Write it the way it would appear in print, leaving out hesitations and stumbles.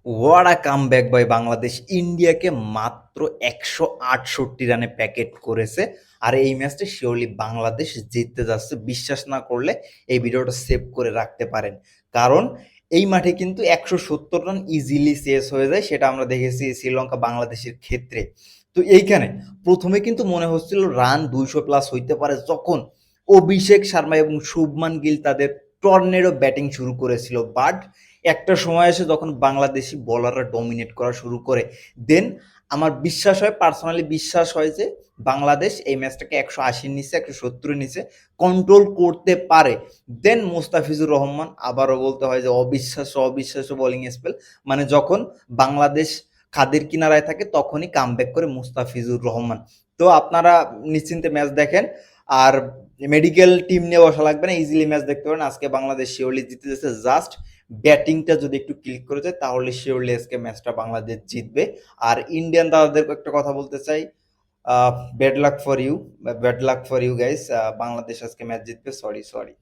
What a comeback by Bangladesh! ইন্ডিয়াকে মাত্র ১৬৮ রানে প্যাকেট করেছে। আর এই ম্যাচটা শিওরলি বাংলাদেশ জিততে যাচ্ছে। বিশ্বাস না করলে এই ভিডিওটা সেভ করে রাখতে পারেন। কারণ এই মাঠে কিন্তু ১৭০ রান ইজিলি চেস হয়ে যায়। সেটা আমরা দেখেছি শ্রীলঙ্কা বাংলাদেশের ক্ষেত্রে। তো এইখানে ১ম এ কিন্তু মনে হচ্ছিল রান ২০০ প্লাস হইতে পারে, যখন অভিষেক শর্মা এবং শুভমান গিল তাদের টর্নেডো ব্যাটিং শুরু করেছিল। বাট একটা সময় এসে যখন বাংলাদেশি বোলাররা ডমিনেট করা শুরু করে, দেন আমার বিশ্বাস হয়, পার্সোনালি বিশ্বাস হয় যে বাংলাদেশ এই ম্যাচটাকে ১৮০ নিচে ১৭০ নিচে কন্ট্রোল করতে পারে। দেন মোস্তাফিজুর রহমান, আবারও বলতে হয় যে অবিশ্বাস্য অবিশ্বাস্য বোলিং স্পেল। মানে যখন বাংলাদেশ খাদের কিনারায় থাকে তখনই কামব্যাক করে মুস্তাফিজুর রহমান। তো আপনারা নিশ্চিন্তে ম্যাচ দেখেন। আর মেডিকেল টিম নিয়ে বসা লাগবে না, ইজিলি ম্যাচ দেখতে পারেন। আজকে বাংলাদেশ শিওরলি জিতে যাচ্ছে। জাস্ট ব্যাটিংটা যদি একটু ক্লিক করে যায় তাহলে শিওরলি আজকে ম্যাচটা বাংলাদেশ জিতবে। আর ইন্ডিয়ান দাদাদের একটা কথা বলতে চাই, bad luck for you, bad luck for you guys. Bangladesh আজকে ম্যাচ জিতবে। Sorry sorry.